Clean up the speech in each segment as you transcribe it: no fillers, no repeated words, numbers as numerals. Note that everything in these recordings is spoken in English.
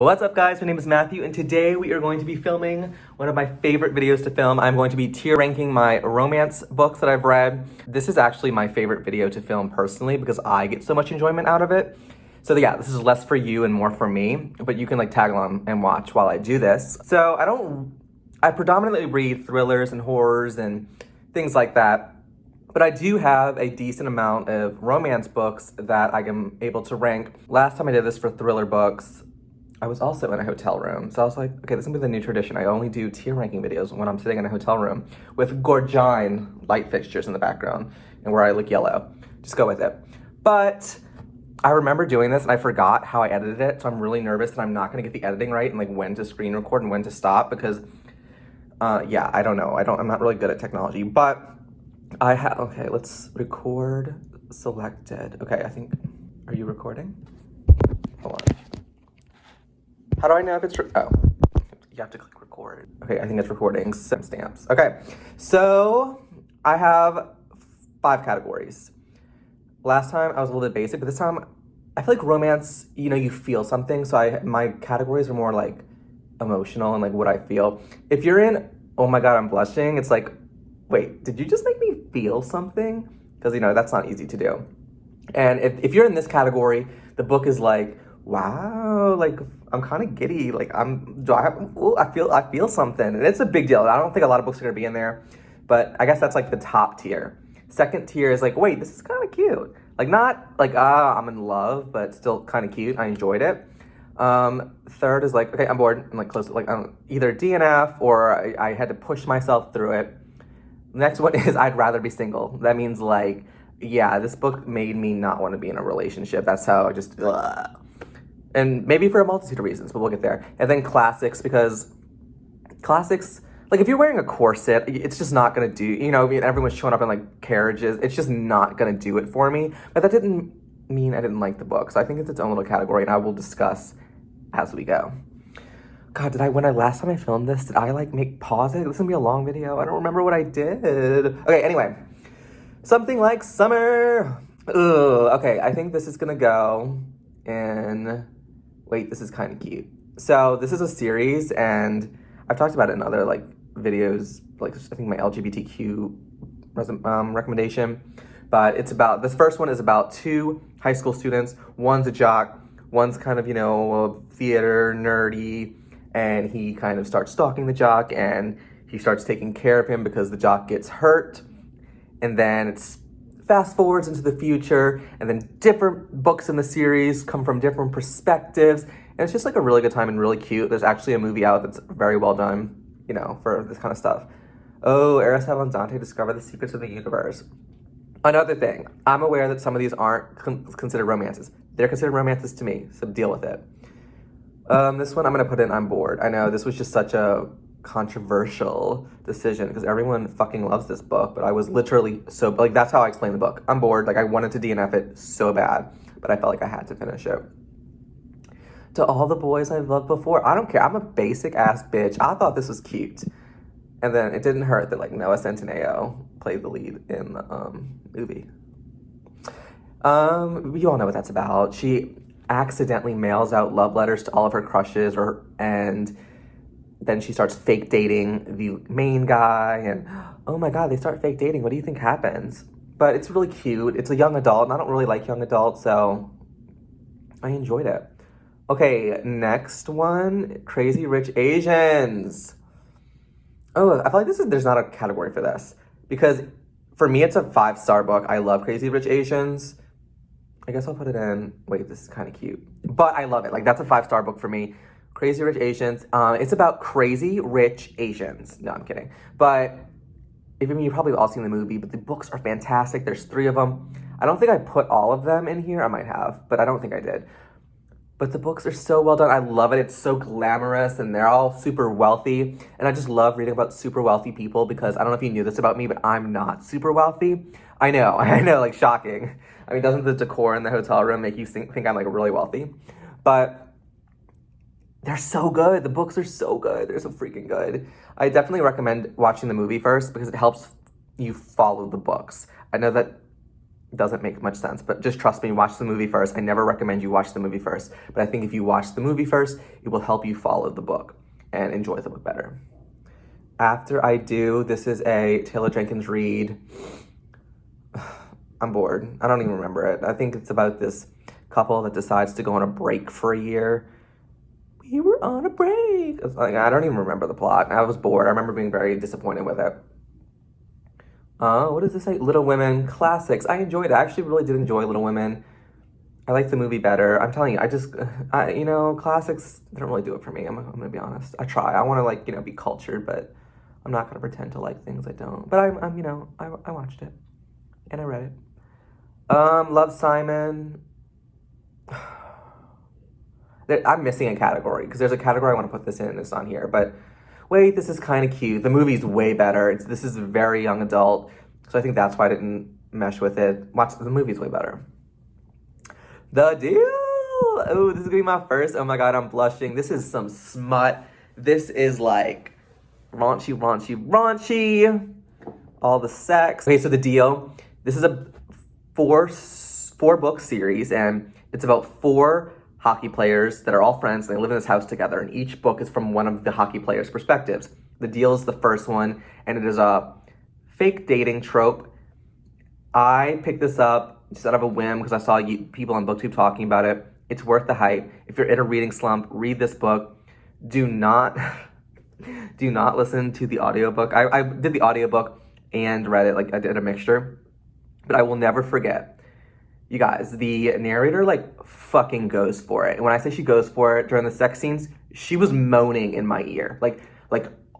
What's up guys, my name is Matthew and today we are going to be filming one of my favorite videos to film. I'm going to be tier ranking my romance books that I've read. This is actually my favorite video to film personally because I get so much enjoyment out of it. So yeah, this is less for you and more for me, but you can like tag along and watch while I do this. So I predominantly read thrillers and horrors and things like that. But I do have a decent amount of romance books that I am able to rank. Last time I did this for thriller books, I was also in a hotel room. So I was like, okay, this is gonna be the new tradition. I only do tier ranking videos when I'm sitting in a hotel room with gorgeous light fixtures in the background and where I look yellow. Just go with it. But I remember doing this and I forgot how I edited it. So I'm really nervous that I'm not gonna get the editing right and like when to screen record and when to stop because yeah, I don't know. I'm not really good at technology, but okay, let's record selected. Okay, are you recording? Hold on. How do I know if it's, oh, you have to click record. Okay, I think it's recording, some stamps. Okay, so I have 5 categories. Last time I was a little bit basic, but this time I feel like romance, you feel something. So my categories are more like emotional and like what I feel. If you're in, oh my God, I'm blushing, it's like, wait, did you just make me feel something? Because that's not easy to do. And if you're in this category, the book is like, wow, like I'm kind of giddy. Like I feel something, and it's a big deal. I don't think a lot of books are gonna be in there, but I guess that's like the top tier. Second tier is like, wait, this is kind of cute. Like not like I'm in love, but still kind of cute. I enjoyed it. Third is like, okay, I'm bored. I'm like close to like either DNF or I had to push myself through it. Next one is I'd rather be single. That means like, yeah, this book made me not want to be in a relationship. That's how I just, and maybe for a multitude of reasons, but we'll get there. And then classics, because classics, like if you're wearing a corset, it's just not gonna do, everyone's showing up in like carriages. It's just not gonna do it for me. But that didn't mean I didn't like the book. So I think it's its own little category and I will discuss as we go. God, last time I filmed this, did I like make pause it? This is gonna be a long video. I don't remember what I did. Okay, anyway. Something like summer. Ugh, okay, I think this is gonna go in, wait, this is kind of cute. So this is a series and I've talked about it in other like videos, like I think my LGBTQ recommendation, but this first one is about 2 high school students. One's a jock, one's kind of, theater nerdy, and he kind of starts stalking the jock and he starts taking care of him because the jock gets hurt. And then it's fast forwards into the future, and then different books in the series come from different perspectives. And it's just like a really good time and really cute. There's actually a movie out that's very well done, for this kind of stuff. Oh, Aristotle and Dante discover the secrets of the universe. Another thing, I'm aware that some of these aren't considered romances. They're considered romances to me, so deal with it. This one I'm gonna put in I'm bored. I know this was just such a controversial decision because everyone fucking loves this book, but I was literally so, like, that's how I explain the book. I'm bored, like I wanted to DNF it so bad, but I felt like I had to finish it. To all the boys I've loved before, I don't care, I'm a basic ass bitch. I thought this was cute. And then it didn't hurt that like Noah Centineo played the lead in the movie. You all know what that's about. She accidentally mails out love letters to all of her crushes and then she starts fake dating the main guy, and oh my God, they start fake dating. What do you think happens? But it's really cute. It's a young adult, and I don't really like young adults, so I enjoyed it. Okay, next one, Crazy Rich Asians. Oh, I feel like there's not a category for this, because for me, it's a 5-star book. I love Crazy Rich Asians. I guess I'll put it in, wait, this is kind of cute. But I love it, like that's a 5-star book for me. Crazy Rich Asians. It's about crazy rich Asians. No, I'm kidding. But you've probably all seen the movie, but the books are fantastic. There's 3 of them. I don't think I put all of them in here. I might have, but I don't think I did. But the books are so well done. I love it. It's so glamorous and they're all super wealthy. And I just love reading about super wealthy people because I don't know if you knew this about me, but I'm not super wealthy. I know, like shocking. I mean, doesn't the decor in the hotel room make you think I'm like really wealthy? But they're so good. The books are so good. They're so freaking good. I definitely recommend watching the movie first because it helps you follow the books. I know that doesn't make much sense. But just trust me, watch the movie first. I never recommend you watch the movie first, but I think if you watch the movie first, it will help you follow the book and enjoy the book better. After I do, this is a Taylor Jenkins Reid. I'm bored. I don't even remember it. I think it's about this couple that decides to go on a break for a year. We were on a break. It's like, I don't even remember the plot. I was bored. I remember being very disappointed with it. What does this say? Little Women classics. I enjoyed it. I actually really did enjoy Little Women. I like the movie better. I'm telling you, classics, they don't really do it for me. I'm gonna be honest. I try. I want to be cultured, but I'm not gonna pretend to like things I don't. But I watched it and I read it. Love, Simon. I'm missing a category because there's a category I want to put this in and it's not here. But wait, this is kind of cute. The movie's way better. This is very young adult. So I think that's why I didn't mesh with it. The movie's way better. The Deal. Oh, this is gonna be my first. Oh my God, I'm blushing. This is some smut. This is like raunchy. All the sex. Okay, so The Deal. This is a four book series, and it's about 4 hockey players that are all friends, and they live in this house together, and each book is from one of the hockey players' perspectives. The Deal is the first one, and it is a fake dating trope. I picked this up just out of a whim because I saw people on BookTube talking about it. It's worth the hype. If you're in a reading slump, read this book. Do not listen to the audiobook. I did the audiobook and read it, like I did a mixture. But I will never forget, you guys, the narrator fucking goes for it. And when I say she goes for it during the sex scenes, she was moaning in my ear, like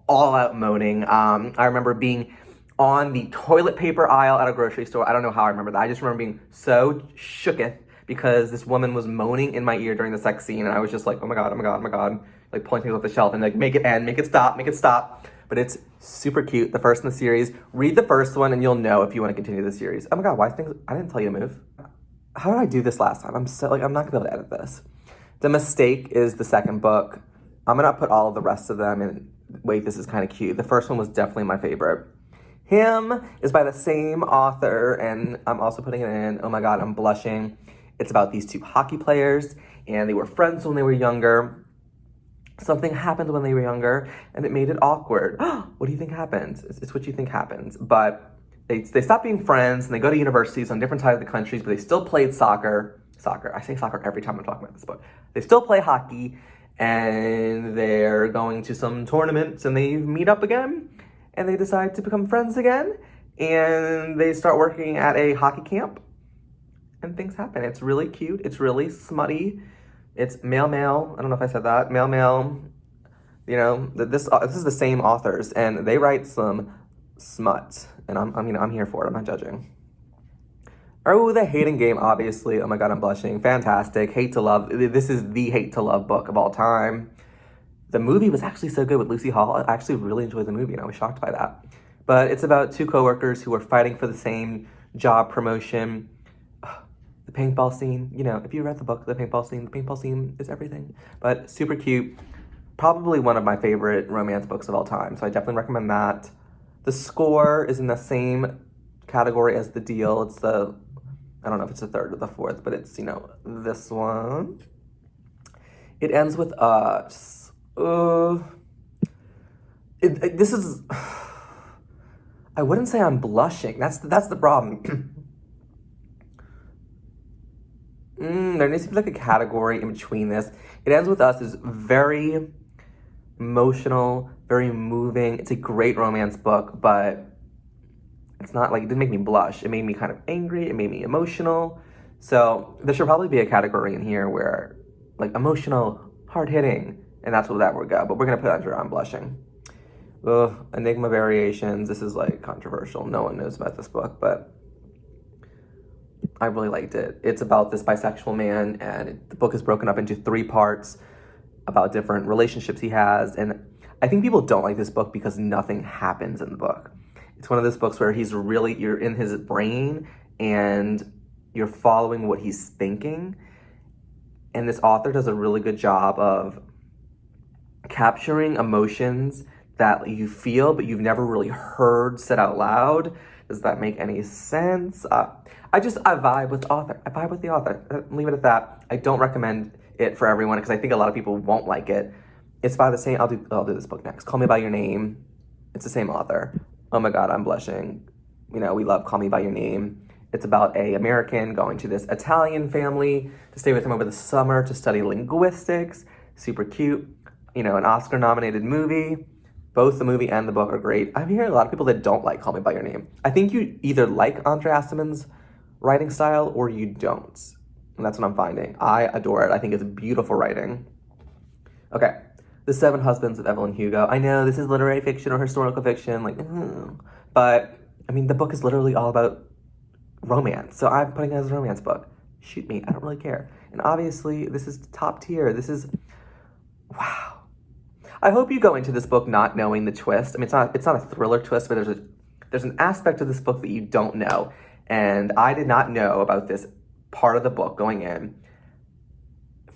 all out moaning. I remember being on the toilet paper aisle at a grocery store. I don't know how I remember that. I just remember being so shooketh because this woman was moaning in my ear during the sex scene. And I was just like, oh my God, like pulling things off the shelf and make it end, make it stop. But it's super cute, the first in the series. Read the first one and you'll know if you want to continue the series. Oh my God, I didn't tell you to move. How did I do this last time? I'm not gonna be able to edit this. The Mistake is the second book. I'm gonna put all of the rest of them in. Wait, this is kind of cute. The first one was definitely my favorite. Him is by the same author, and I'm also putting it in. Oh my God, I'm blushing. It's about these 2 hockey players, and they were friends when they were younger. Something happened when they were younger, and it made it awkward. What do you think happens? It's what you think happens. But they stop being friends, and they go to universities on different sides of the countries, but they still played soccer. I say soccer every time I'm talking about this book. They still play hockey, and they're going to some tournaments, and they meet up again, and they decide to become friends again, and they start working at a hockey camp, and things happen. It's really cute. It's really smutty. It's male. I don't know if I said that. Male. This is the same authors, and they write some smut, and I'm here for it. I'm not judging. Oh, The Hating Game, obviously. Oh my God, I'm blushing. Fantastic. Hate to Love. This is the hate to love book of all time. The movie was actually so good with Lucy Hall. I actually really enjoyed the movie, and I was shocked by that. But it's about 2 coworkers who are fighting for the same job promotion. The paintball scene, if you read the book, the paintball scene is everything. But super cute. Probably one of my favorite romance books of all time, so I definitely recommend that. The Score is in the same category as The Deal. It's I don't know if it's the 3rd or the 4th, but it's, this one. It Ends With Us. This is... I wouldn't say I'm blushing. That's the problem. There needs to be a category in between this. It Ends With Us is very emotional, very moving. It's a great romance book, but it's not it didn't make me blush. It made me kind of angry. It made me emotional. So there should probably be a category in here where emotional, hard-hitting, and that's where that would go. But we're gonna put it under I'm blushing. Enigma Variations. This is controversial. No one knows about this book, but I really liked it. It's about this bisexual man, and the book is broken up into 3 parts about different relationships he has. And I think people don't like this book because nothing happens in the book. It's one of those books where you're in his brain and you're following what he's thinking. And this author does a really good job of capturing emotions that you feel, but you've never really heard said out loud. Does that make any sense? I vibe with the author. I vibe with the author. Leave it at that. I don't recommend it for everyone because I think a lot of people won't like it. It's by the same, I'll do this book next. Call Me By Your Name. It's the same author. Oh my God, I'm blushing. You know, we love Call Me By Your Name. It's about a American going to this Italian family to stay with him over the summer to study linguistics. Super cute. You know, an Oscar-nominated movie. Both the movie and the book are great. I'm hearing a lot of people that don't like Call Me By Your Name. I think you either like Andre Aciman's writing style or you don't. And that's what I'm finding. I adore it. I think it's beautiful writing. Okay. The Seven Husbands of Evelyn Hugo. I know this is literary fiction or historical fiction, but I mean, the book is literally all about romance. So I'm putting it as a romance book. Shoot me. I don't really care. And obviously, this is top tier. This is, wow. I hope you go into this book not knowing the twist. I mean, it's not a thriller twist, but there's an aspect of this book that you don't know. And I did not know about this part of the book going in.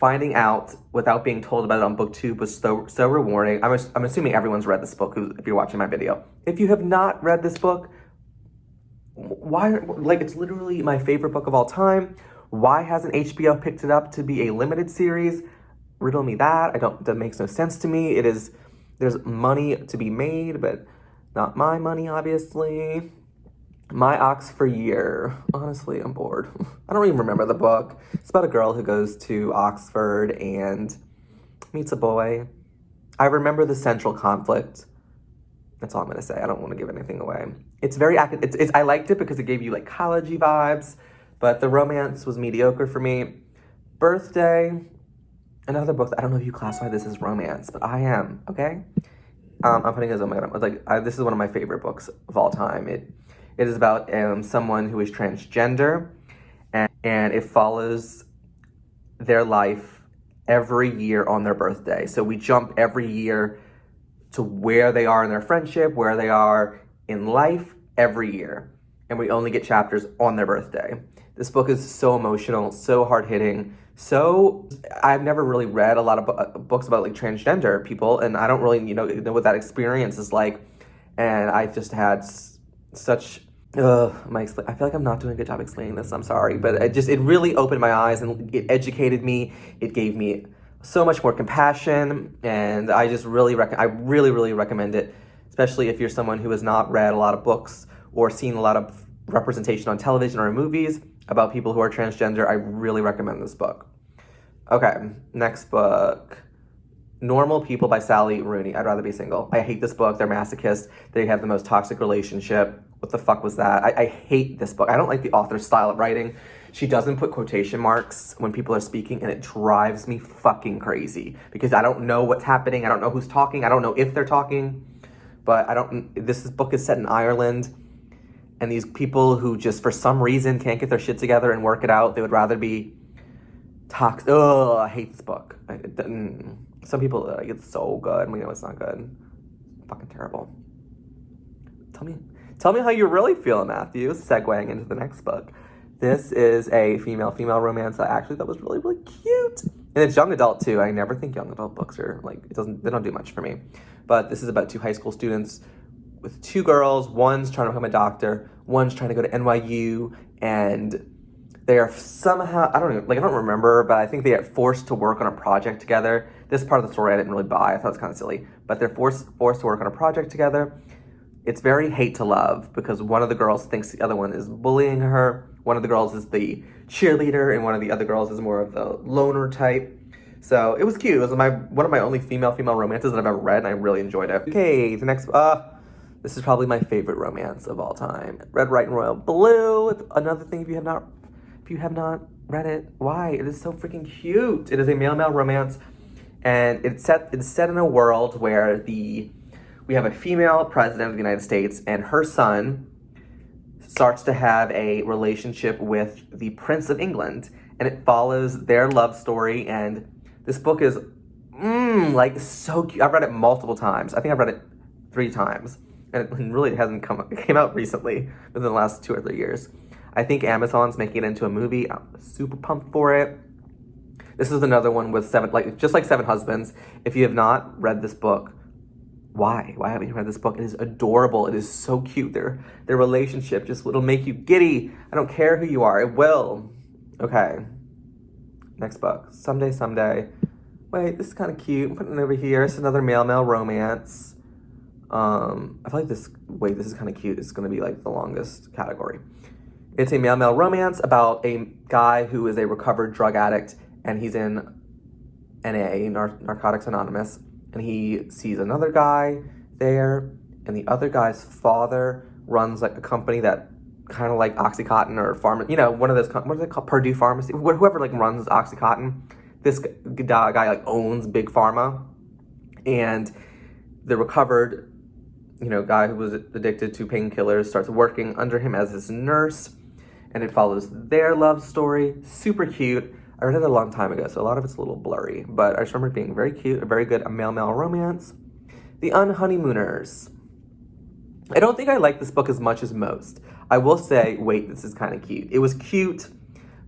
Finding out without being told about it on BookTube was so rewarding. I'm assuming everyone's read this book if you're watching my video. If you have not read this book, why, it's literally my favorite book of all time. Why hasn't HBO picked it up to be a limited series? Riddle me that. That makes no sense to me. There's money to be made, but not my money, obviously. My Oxford Year. Honestly, I'm bored. I don't even remember the book. It's about a girl who goes to Oxford and meets a boy. I remember the central conflict. That's all I'm gonna say. I don't want to give anything away. It's very I liked it because it gave you college-y vibes, but the romance was mediocre for me. Birthday, another book. I don't know if you classify this as romance, but I am. Okay. I'm putting it as, oh my God, this is one of my favorite books of all time. It is about someone who is transgender, and it follows their life every year on their birthday. So we jump every year to where they are in their friendship, where they are in life every year. And we only get chapters on their birthday. This book is so emotional, so hard-hitting. I've never really read a lot of books about transgender people, and I don't really know what that experience is like. And I just had such I feel like I'm not doing a good job explaining this. I'm sorry, but it really opened my eyes and it educated me. It gave me so much more compassion, and I just really really recommend it, especially if you're someone who has not read a lot of books or seen a lot of representation on television or in movies about people who are transgender. I really recommend this book. Okay, next book. Normal People by Sally Rooney. I'd rather be single. I hate this book. They're masochists. They have the most toxic relationship. What the fuck was that? I hate this book. I don't like the author's style of writing. She doesn't put quotation marks when people are speaking, and it drives me fucking crazy because I don't know what's happening. I don't know who's talking. I don't know if they're talking, but this book is set in Ireland, and these people who just for some reason can't get their shit together and work it out, they would rather be toxic. Oh, I hate this book. Some people are like, it's so good. We know it's not good. Fucking terrible. Tell me how you really feel, Matthew. Segueing into the next book. This is a female romance that I actually thought was really, really cute. And it's young adult too. I never think young adult books are they don't do much for me. But this is about two high school students with two girls. One's trying to become a doctor. One's trying to go to NYU, and they are somehow, I don't remember, but I think they get forced to work on a project together. This part of the story I didn't really buy. I thought it was kind of silly. But they're forced to work on a project together. It's very hate to love because one of the girls thinks the other one is bullying her. One of the girls is the cheerleader, and one of the other girls is more of the loner type. So it was cute. It was one of my only female romances that I've ever read, and I really enjoyed it. Okay, the next, this is probably my favorite romance of all time. Red, White, and Royal Blue. Another thing, if you have not read it, why? It is so freaking cute. It is a male romance, and it's set in a world where we have a female president of the United States, and her son starts to have a relationship with the Prince of England, and it follows their love story. And this book is so cute. I've read it multiple times. I think I've read it 3 times, and it really hasn't came out recently within the last 2 or 3 years. I think Amazon's making it into a movie. I'm super pumped for it. This is another one with just like Seven Husbands. If you have not read this book, Why haven't you read this book? It is adorable. It is so cute. Their relationship just, it'll make you giddy. I don't care who you are. It will. Okay. Next book. Someday. Wait, this is kind of cute. I'm putting it over here. It's another male romance. I feel like this is kind of cute. It's going to be like the longest category. It's a male romance about a guy who is a recovered drug addict, and he's in NA, Narcotics Anonymous, and he sees another guy there, and the other guy's father runs like a company that kind of like Oxycontin or one of those, what are they called? Purdue Pharmacy, whoever like runs Oxycontin. This guy like owns Big Pharma, and the recovered, guy who was addicted to painkillers starts working under him as his nurse, and it follows their love story. Super cute. I read it a long time ago, so a lot of it's a little blurry, but I just remember it being very cute, a very good male romance. The Unhoneymooners. I don't think I like this book as much as most. I will say, wait, this is kind of cute. It was cute,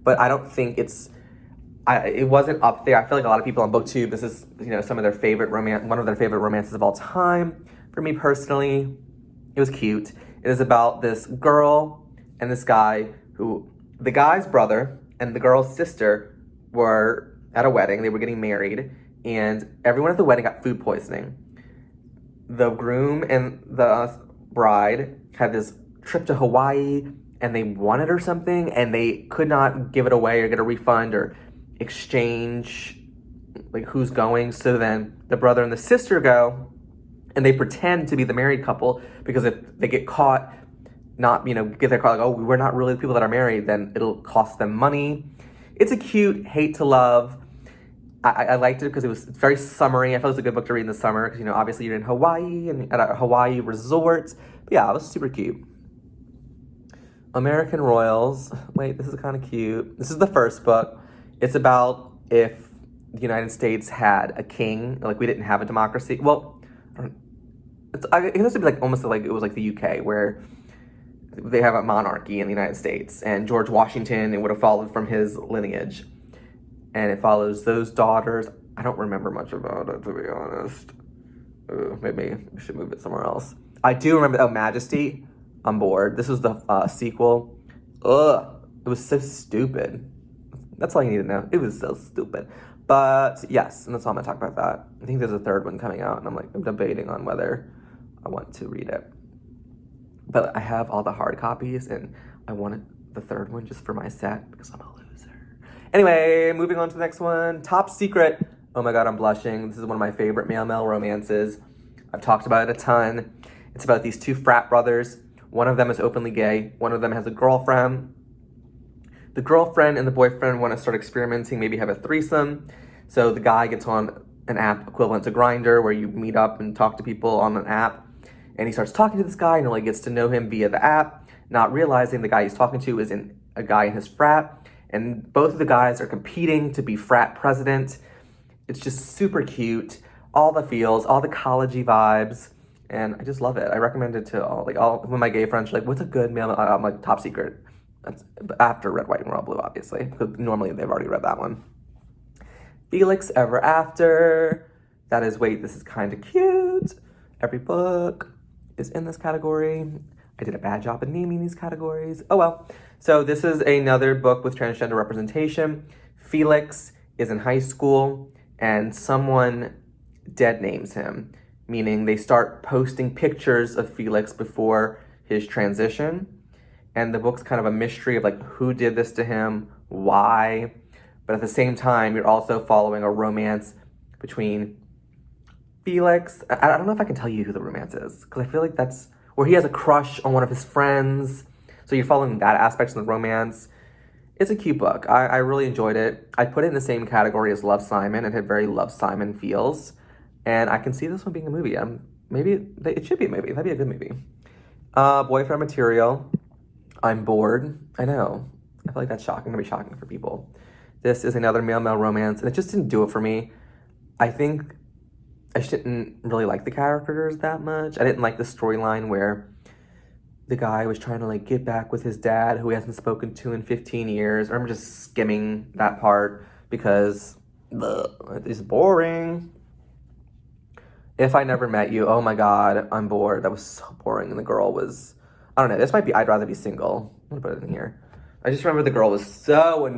but I don't think it wasn't up there. I feel like a lot of people on BookTube, this is, some of their favorite one of their favorite romances of all time. For me personally, it was cute. It is about this girl and this guy who, the guy's brother and the girl's sister were at a wedding. They were getting married, and everyone at the wedding got food poisoning. The groom and the bride had this trip to Hawaii, and they won it or something, and they could not give it away or get a refund or exchange like who's going. So then the brother and the sister go, and they pretend to be the married couple, because if they get caught get their caught like, oh, we're not really the people that are married, then it'll cost them money. It's a cute hate to love. I liked it because it's very summery. I felt it was a good book to read in the summer because, obviously you're in Hawaii and at a Hawaii resort. But yeah, it was super cute. American Royals. Wait, this is kind of cute. This is the first book. It's about if the United States had a king, like we didn't have a democracy. Well, it has to be like almost like it was like the UK, where they have a monarchy in the United States, and George Washington, it would have followed from his lineage. And it follows those daughters. I don't remember much about it, to be honest. Maybe we should move it somewhere else. I do remember, Majesty, on board. This was the sequel. Ugh, it was so stupid. That's all you need to know. It was so stupid. But yes, and that's all I'm gonna talk about that. I think there's a third one coming out, and I'm debating on whether I want to read it. But I have all the hard copies, and I wanted the third one just for my set because I'm a loser. Anyway, moving on to the next one. Top Secret. Oh my God, I'm blushing. This is one of my favorite male romances. I've talked about it a ton. It's about these two frat brothers. One of them is openly gay. One of them has a girlfriend. The girlfriend and the boyfriend want to start experimenting, maybe have a threesome. So the guy gets on an app equivalent to Grindr, where you meet up and talk to people on an app. And he starts talking to this guy and really gets to know him via the app, not realizing the guy he's talking to is a guy in his frat. And both of the guys are competing to be frat president. It's just super cute. All the feels, all the college-y vibes. And I just love it. I recommend it to all when my gay friends are like, what's a good male? I'm like, Top Secret. That's after Red, White, and Royal Blue, obviously. Because normally they've already read that one. Felix Ever After. That is, wait, this is kind of cute. Every book is in this category. I did a bad job of naming these categories. Oh well. So this is another book with transgender representation. Felix is in high school, and someone dead names him, meaning they start posting pictures of Felix before his transition. And the book's kind of a mystery of like who did this to him, why. But at the same time, you're also following a romance between Felix. I don't know if I can tell you who the romance is, because I feel like that's where he has a crush on one of his friends. So you're following that aspect of the romance. It's a cute book. I really enjoyed it. I put it in the same category as Love, Simon. It had very Love, Simon feels. And I can see this one being a movie. It should be a movie. That'd be a good movie. Boyfriend Material. I'm bored. I know. I feel like that's shocking. Gonna be shocking for people. This is another male romance, and it just didn't do it for me. I think I just didn't really like the characters that much. I didn't like the storyline where the guy was trying to like get back with his dad, who he hasn't spoken to in 15 years. I remember just skimming that part because it's boring. If I Never Met You, oh my god, I'm bored. That was so boring. And the girl was, I don't know, this might be I'd Rather Be Single. I'm gonna put it in here. I just remember the girl was so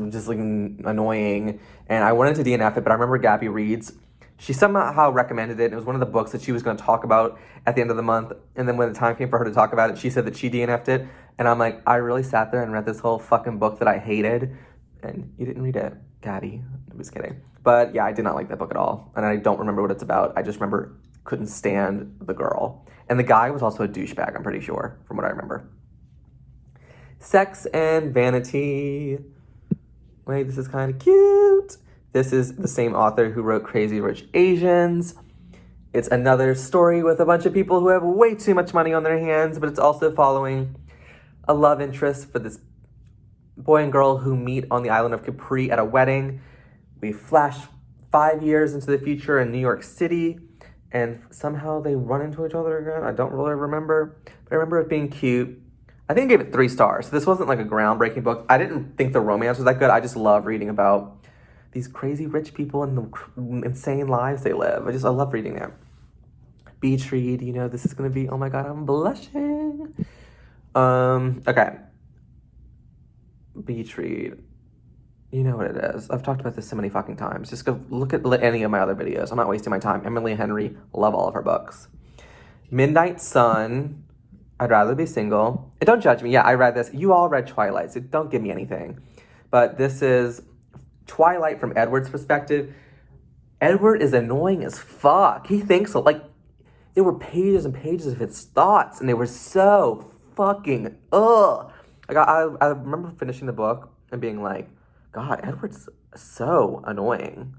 just like annoying. And I wanted to DNF it, but I remember Gabby Reed's, she somehow recommended it. And it was one of the books that she was going to talk about at the end of the month. And then when the time came for her to talk about it, she said that she DNF'd it. And I'm like, I really sat there and read this whole fucking book that I hated. And you didn't read it, Gabby. I was kidding. But yeah, I did not like that book at all. And I don't remember what it's about. I just remember couldn't stand the girl. And the guy was also a douchebag, I'm pretty sure, from what I remember. Sex and Vanity. Wait, this is kind of cute. This is the same author who wrote Crazy Rich Asians. It's another story with a bunch of people who have way too much money on their hands, but it's also following a love interest for this boy and girl who meet on the island of Capri at a wedding. We flash 5 years into the future in New York City, and somehow they run into each other again. I don't really remember, but I remember it being cute. I think I gave it 3 stars. So this wasn't like a groundbreaking book. I didn't think the romance was that good. I just love reading about these crazy rich people and the insane lives they live. I love reading that. Beach read, you know, this is gonna be, oh my god, I'm blushing. Okay. Beach read. You know what it is. I've talked about this so many fucking times. Just go look at any of my other videos. I'm not wasting my time. Emily Henry, love all of her books. Midnight Sun. I'd Rather Be Single. And don't judge me. Yeah, I read this. You all read Twilight, so don't give me anything. But this is Twilight from Edward's perspective. Edward is annoying as fuck. He thinks so. Like, there were pages and pages of his thoughts, and they were so fucking ugh. Like, I remember finishing the book and being like, God, Edward's so annoying.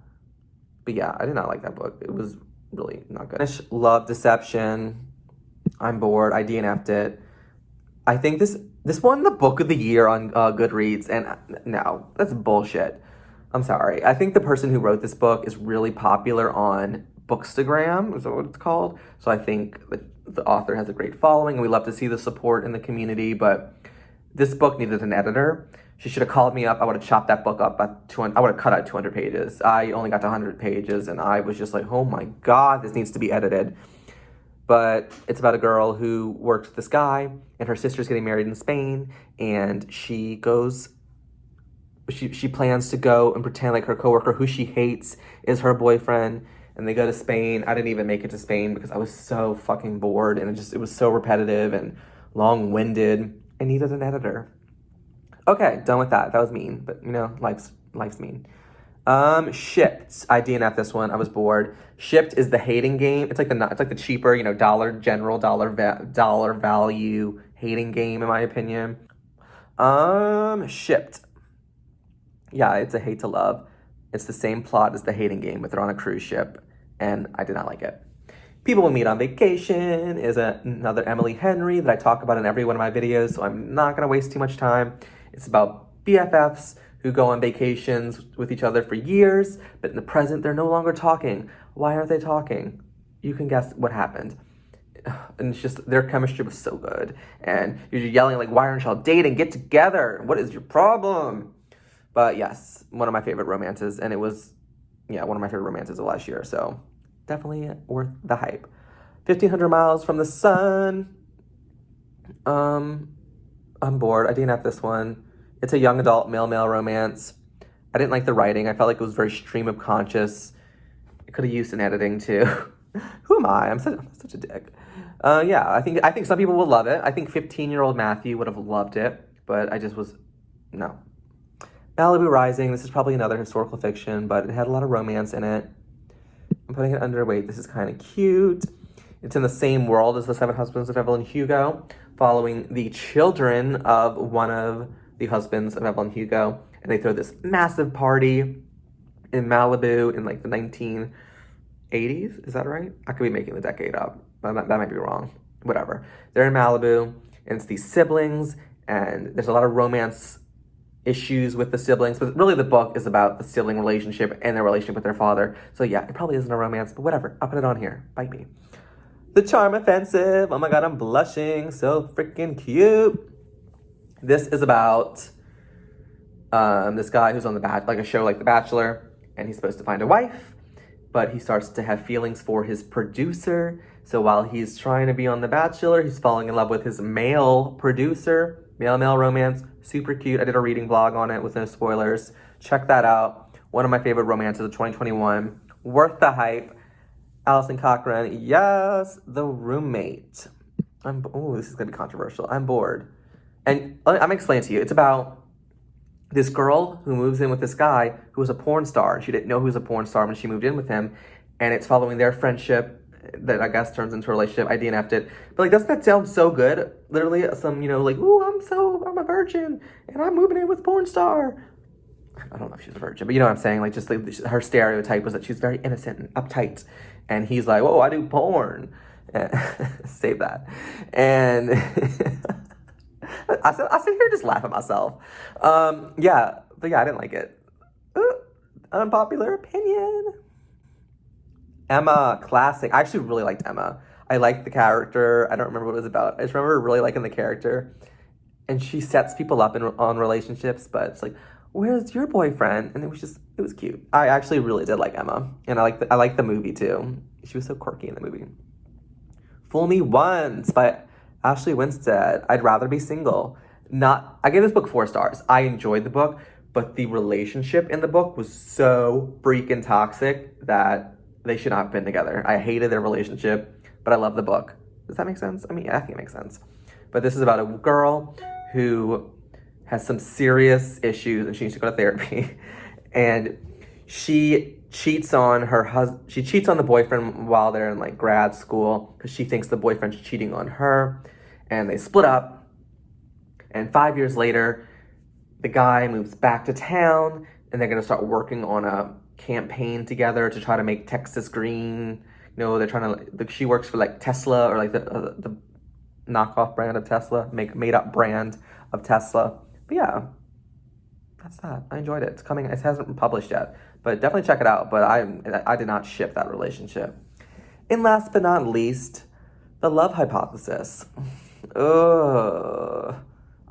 But yeah, I did not like that book. It was really not good. Love Deception. I'm bored. I DNF'd it. I think this won the book of the year on Goodreads, and no, that's bullshit. I'm sorry. I think the person who wrote this book is really popular on Bookstagram, is that what it's called? So I think the author has a great following, and we love to see the support in the community, but this book needed an editor. She should have called me up. I would have chopped that book up by 200. I would have cut out 200 pages. I only got to 100 pages, and I was just like, oh my God, this needs to be edited. But it's about a girl who works with this guy, and her sister's getting married in Spain, and she plans to go and pretend like her coworker, who she hates, is her boyfriend, and they go to Spain. I didn't even make it to Spain because I was so fucking bored, and it was so repetitive and long-winded. I needed an editor. Okay, done with that. That was mean, but you know, life's mean. Shipped. I DNF this one. I was bored. Shipped is the hating game. It's like the cheaper, you know, dollar value hating game in my opinion. Shipped. Yeah, it's a hate to love. It's the same plot as the hating game, but they're on a cruise ship, and I did not like it. People Will Meet on Vacation is another Emily Henry that I talk about in every one of my videos, so I'm not going to waste too much time. It's about BFFs who go on vacations with each other for years, but in the present, they're no longer talking. Why aren't they talking? You can guess what happened. And it's just, their chemistry was so good. And you're yelling like, why aren't y'all dating? Get together. What is your problem? But yes, one of my favorite romances, and it was, yeah, one of my favorite romances of last year, so definitely worth the hype. 1,500 Miles from the Sun. I'm bored. I DNF this one. It's a young adult male-male romance. I didn't like the writing. I felt like it was very stream of conscious. It could have used an editing too. Who am I? I'm such a dick. Yeah, I think some people will love it. I think 15-year-old Matthew would have loved it, but I just was, no. Malibu Rising. This is probably another historical fiction, but it had a lot of romance in it. I'm putting it underweight. This is kind of cute. It's in the same world as The Seven Husbands of Evelyn Hugo, following the children of one of the husbands of Evelyn Hugo. And they throw this massive party in Malibu in like the 1980s. Is that right? I could be making the decade up. That might be wrong. Whatever. They're in Malibu, and it's these siblings, and there's a lot of romance issues with the siblings, but really the book is about the sibling relationship and their relationship with their father. So yeah, it probably isn't a romance, but whatever. I'll put it on here. Bite me. The Charm Offensive. Oh my God, I'm blushing. So freaking cute. This is about this guy who's on a show like The Bachelor, and he's supposed to find a wife, but he starts to have feelings for his producer. So while he's trying to be on The Bachelor, he's falling in love with his male producer. Male romance, super cute. I did a reading vlog on it with no spoilers. Check that out. One of my favorite romances of 2021. Worth the hype. Allison Cochran, yes, The Roommate. This is gonna be controversial. I'm bored. And I'm gonna explain to you. It's about this girl who moves in with this guy who was a porn star. And she didn't know he was a porn star when she moved in with him. And it's following their friendship that I guess turns into a relationship. I DNF'd it. But like, doesn't that sound so good? Literally some, like, ooh, I'm a virgin and I'm moving in with porn star. I don't know if she's a virgin, but you know what I'm saying? Like, just like her stereotype was that she's very innocent and uptight. And he's like, whoa, I do porn. Save that. And I sit here just laugh at myself. But yeah, I didn't like it. Unpopular opinion. Emma, classic. I actually really liked Emma. I liked the character. I don't remember what it was about. I just remember really liking the character. And she sets people up on relationships, but it's like, where's your boyfriend? And it was cute. I actually really did like Emma. And I liked the movie too. She was so quirky in the movie. Fool Me Once by Ashley Winstead. I'd rather be single. I gave this book 4 stars. I enjoyed the book, but the relationship in the book was so freaking toxic that they should not have been together. I hated their relationship, but I love the book. Does that make sense? I mean, I think it makes sense. But this is about a girl who has some serious issues and she needs to go to therapy. And she cheats on the boyfriend while they're in like grad school because she thinks the boyfriend's cheating on her. And they split up. And 5 years later, the guy moves back to town and they're gonna start working on a campaign together to try to make Texas green. They're trying to, she works for like Tesla or like the knockoff brand of Tesla, made up brand of Tesla. But yeah, that's that. I enjoyed it. It's coming, it hasn't been published yet, but definitely check it out. But I did not ship that relationship. And last but not least, The Love Hypothesis. Ugh.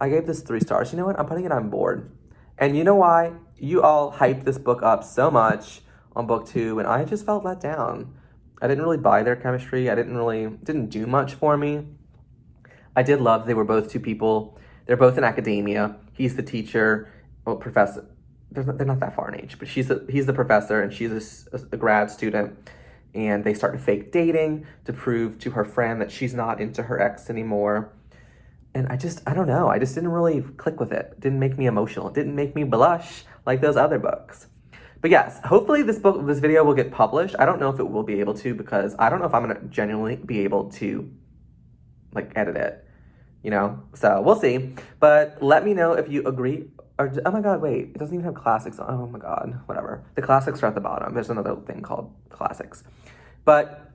I gave this 3 stars. You know what? I'm putting it on board. And you know why? You all hyped this book up so much on book 2, and I just felt let down. I didn't really buy their chemistry. Didn't do much for me. I did love they were both 2 people. They're both in academia. He's the teacher, professor. They're not that far in age, but he's the professor and she's a grad student. And they start to fake dating to prove to her friend that she's not into her ex anymore. And I don't know. I just didn't really click with it. It didn't make me emotional. It didn't make me blush like those other books. But yes, hopefully this video will get published. I don't know if it will be able to because I don't know if I'm gonna genuinely be able to like edit it, So we'll see. But let me know if you agree. Or, oh my God, wait, it doesn't even have classics on. Oh my God, whatever. The classics are at the bottom. There's another thing called classics. But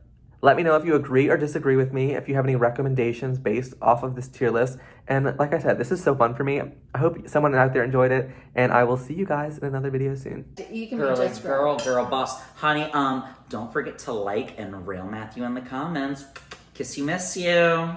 let me know if you agree or disagree with me, if you have any recommendations based off of this tier list. And like I said, this is so fun for me. I hope someone out there enjoyed it, and I will see you guys in another video soon. You can be just girl boss. Honey, don't forget to like and rail Matthew in the comments. Kiss you, miss you.